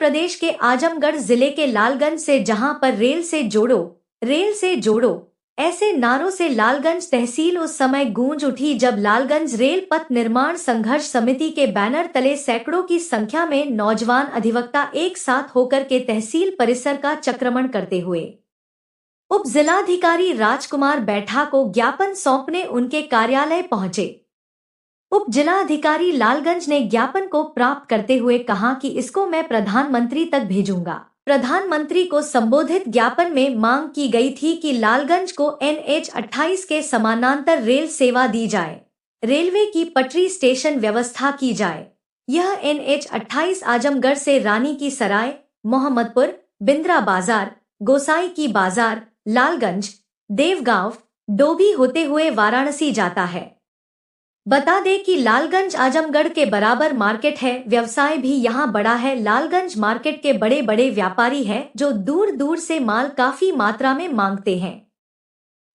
प्रदेश के आजमगढ़ जिले के लालगंज से जहां पर रेल से जोड़ो ऐसे नारों से लालगंज तहसील उस समय गूंज उठी जब लालगंज रेल पथ निर्माण संघर्ष समिति के बैनर तले सैकड़ों की संख्या में नौजवान अधिवक्ता एक साथ होकर के तहसील परिसर का चक्रमण करते हुए उप जिलाधिकारी राजकुमार बैठा को ज्ञापन सौंपने उनके कार्यालय पहुंचे। उप जिलाधिकारी लालगंज ने ज्ञापन को प्राप्त करते हुए कहा कि इसको मैं प्रधानमंत्री तक भेजूंगा। प्रधानमंत्री को संबोधित ज्ञापन में मांग की गई थी कि लालगंज को NH 28 के समानांतर रेल सेवा दी जाए, रेलवे की पटरी स्टेशन व्यवस्था की जाए। यह NH 28 आजमगढ़ से रानी की सराय, मोहम्मदपुर, बिंद्रा बाजार, गोसाई की बाजार, लालगंज, देवगांव, डोभी होते हुए वाराणसी जाता है। बता दें कि लालगंज आजमगढ़ के बराबर मार्केट है, व्यवसाय भी यहाँ बड़ा है। लालगंज मार्केट के बड़े बड़े व्यापारी हैं जो दूर दूर से माल काफी मात्रा में मांगते हैं।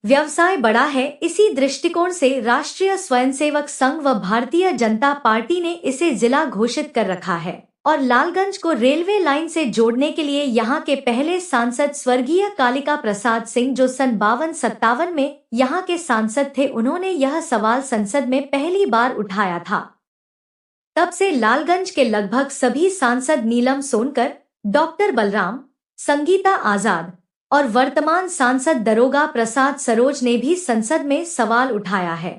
व्यवसाय बड़ा है, इसी दृष्टिकोण से राष्ट्रीय स्वयंसेवक संघ व भारतीय जनता पार्टी ने इसे जिला घोषित कर रखा है और लालगंज को रेलवे लाइन से जोड़ने के लिए यहाँ के पहले सांसद स्वर्गीय कालिका प्रसाद सिंह, जो सन 52-57 में यहाँ के सांसद थे, उन्होंने यह सवाल संसद में पहली बार उठाया था। तब से लालगंज के लगभग सभी सांसद नीलम सोनकर, डॉक्टर बलराम, संगीता आजाद और वर्तमान सांसद दरोगा प्रसाद सरोज ने भी संसद में सवाल उठाया है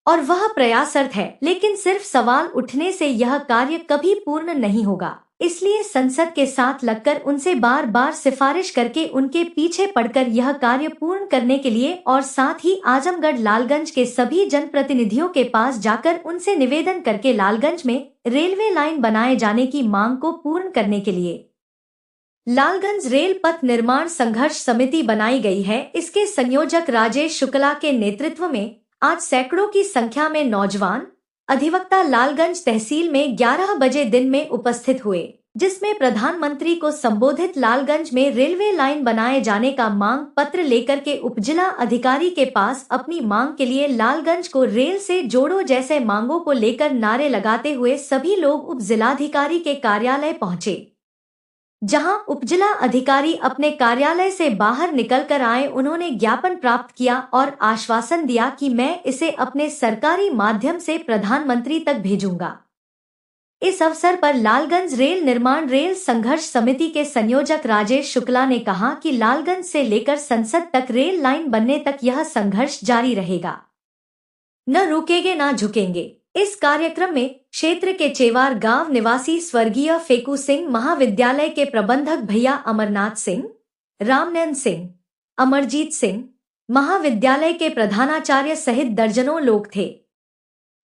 और वह प्रयासरत है, लेकिन सिर्फ सवाल उठने से यह कार्य कभी पूर्ण नहीं होगा। इसलिए संसद के साथ लगकर उनसे बार बार सिफारिश करके उनके पीछे पड़कर यह कार्य पूर्ण करने के लिए और साथ ही आजमगढ़ लालगंज के सभी जनप्रतिनिधियों के पास जाकर उनसे निवेदन करके लालगंज में रेलवे लाइन बनाए जाने की मांग को पूर्ण करने के लिए लालगंज रेल पथ निर्माण संघर्ष समिति बनाई गई है। इसके संयोजक राजेश शुक्ला के नेतृत्व में आज सैकड़ों की संख्या में नौजवान अधिवक्ता लालगंज तहसील में 11 बजे दिन में उपस्थित हुए, जिसमें प्रधानमंत्री को संबोधित लालगंज में रेलवे लाइन बनाए जाने का मांग पत्र लेकर के उपजिला अधिकारी के पास अपनी मांग के लिए लालगंज को रेल से जोड़ो जैसे मांगों को लेकर नारे लगाते हुए सभी लोग उप जिलाधिकारी के कार्यालय पहुंचे। जहां उपजिला अधिकारी अपने कार्यालय से बाहर निकलकर आए, उन्होंने ज्ञापन प्राप्त किया और आश्वासन दिया कि मैं इसे अपने सरकारी माध्यम से प्रधानमंत्री तक भेजूंगा। इस अवसर पर लालगंज रेल निर्माण रेल संघर्ष समिति के संयोजक राजेश शुक्ला ने कहा कि लालगंज से लेकर संसद तक रेल लाइन बनने तक यह संघर्ष जारी रहेगा, न रुकेंगे न झुकेंगे। इस कार्यक्रम में क्षेत्र के चेवार गांव निवासी स्वर्गीय फेकू सिंह महाविद्यालय के प्रबंधक भैया अमरनाथ सिंह, रामनयन सिंह, अमरजीत सिंह महाविद्यालय के प्रधानाचार्य सहित दर्जनों लोग थे।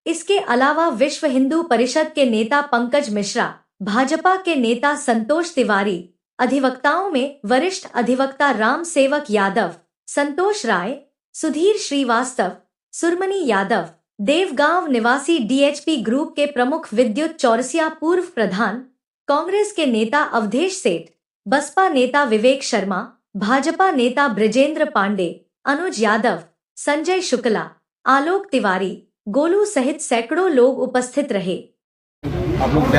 इसके अलावा विश्व हिंदू परिषद के नेता पंकज मिश्रा, भाजपा के नेता संतोष तिवारी, अधिवक्ताओं में वरिष्ठ अधिवक्ता राम सेवक यादव, संतोष राय, सुधीर श्रीवास्तव, सुरमनी यादव, देवगांव निवासी DHP ग्रुप के प्रमुख विद्युत चौरसिया पूर्व प्रधान, कांग्रेस के नेता अवधेश सेठ, बसपा नेता विवेक शर्मा, भाजपा नेता ब्रजेंद्र पांडे, अनुज यादव, संजय शुक्ला, आलोक तिवारी, गोलू सहित सैकड़ों लोग उपस्थित रहे। आप लोग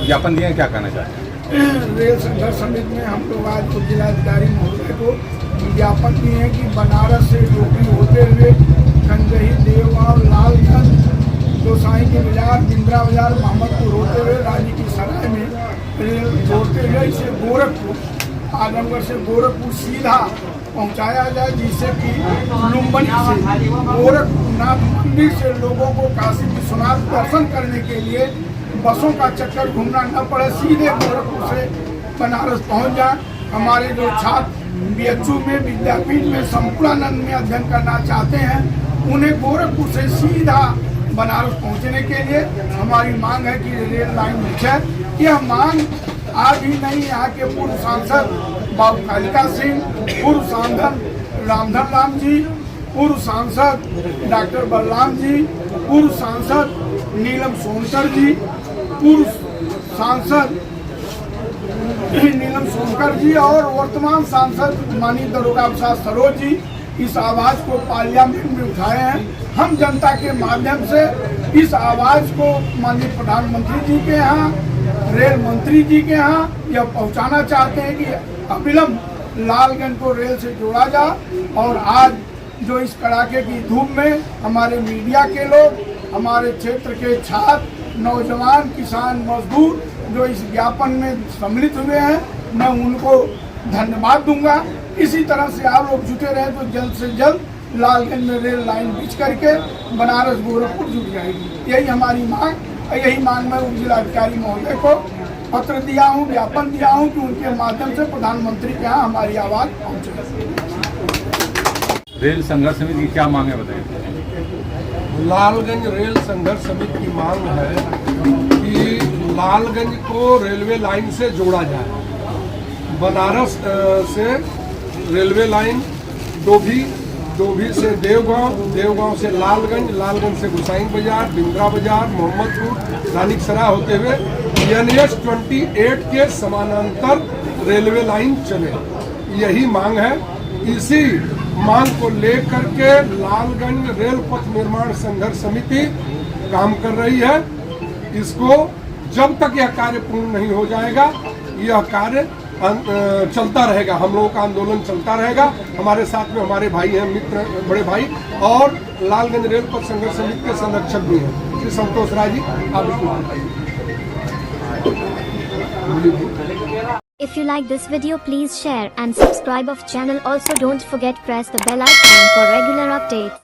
ज्ञापन दिए, क्या कहना चाहते हैं? रेल संघर्ष समिति में हम लोग आज उप जिलाधिकारी महोदय को ज्ञापन दिए हैं कि बनारस से डोभी होते हुए कंजही, देवगांव, लालगंज, गोसाई की बाजार, बिंद्रा बाजार, मोहम्मदपुर होते हुए रानी की सराय में रेल जोड़ते हुए इसे गोरखपुर, आजमगढ़ से गोरखपुर सीधा पहुंचाया जाए, जिससे कि लुम्बिनी से गोरखनाथ मंदिर से लोगों को काशी विश्वनाथ दर्शन करने के लिए बसों का चक्कर घूमना न पड़े, सीधे गोरखपुर से बनारस पहुंच जाए। हमारे जो छात्र BHU में, विद्यापीठ में, संपूर्णानंद में अध्ययन करना चाहते हैं, उन्हें गोरखपुर से सीधा बनारस पहुंचने के लिए हमारी मांग है कि रेल लाइन बिछे। यह मांग आज ही नहीं, यहाँ के पूर्व सांसद बाबू कालिका सिंह, पूर्व सांसद रामधन राम जी, पूर्व सांसद डॉक्टर बलराम जी, पूर्व सांसद नीलम सोनकर जी, पूर्व सांसद नीलम सोनकर जी और वर्तमान सांसद माननीय दरोगा प्रसाद सरोज जी इस आवाज को पार्लियामेंट में उठाए हैं। हम जनता के माध्यम से इस आवाज को माननीय प्रधानमंत्री जी के यहाँ रेल मंत्री जी के यहाँ यह पहुँचाना चाहते हैं कि अविलंब लालगंज को रेल से जोड़ा जाए। और आज जो इस कड़ाके की धूप में हमारे मीडिया के लोग, हमारे क्षेत्र के छात्र, नौजवान, किसान, मजदूर जो इस ज्ञापन में सम्मिलित हुए हैं, मैं उनको धन्यवाद दूंगा। इसी तरह से आप लोग जुटे रहे तो जल्द से जल्द लालगंज में रेल लाइन बिछ करके बनारस गोरखपुर जुट जाएगी। यही हमारी मांग, यही मांग मैं उप जिलाधिकारी महोदय को पत्र दिया हूँ, ज्ञापन दिया हूँ कि उनके माध्यम से प्रधानमंत्री के यहाँ हमारी आवाज़ पहुँचे। रेल संघर्ष समिति की क्या मांग है बताइए। लालगंज रेल संघर्ष समिति की मांग है कि लालगंज को रेलवे लाइन से जोड़ा जाए। बनारस से रेलवे लाइन डोभी से देवगांव, देवगांव से लालगंज, लालगंज से गुसाई बाजार, बिंद्रा बाजार, मोहम्मदपुर, रानिक सराय होते हुए NH 28 के समानांतर रेलवे लाइन चले। यही मांग है। इसी मांग को लेकर के लालगंज रेल पथ निर्माण संघर्ष समिति काम कर रही है। इसको जब तक यह कार्य पूर्ण नहीं हो जाएगा, यह कार्य चलता रहेगा। हम लोगों का आंदोलन चलता रहेगा। हमारे साथ में हमारे भाई हैं, मित्र, बड़े भाई और लालगंज रेल पथ संघर्ष समिति के संरक्षक भी हैं, श्री संतोष राय जी, आप इसको बताइए। If you like this video, please share and subscribe of channel. Also don't forget press the bell icon for regular updates.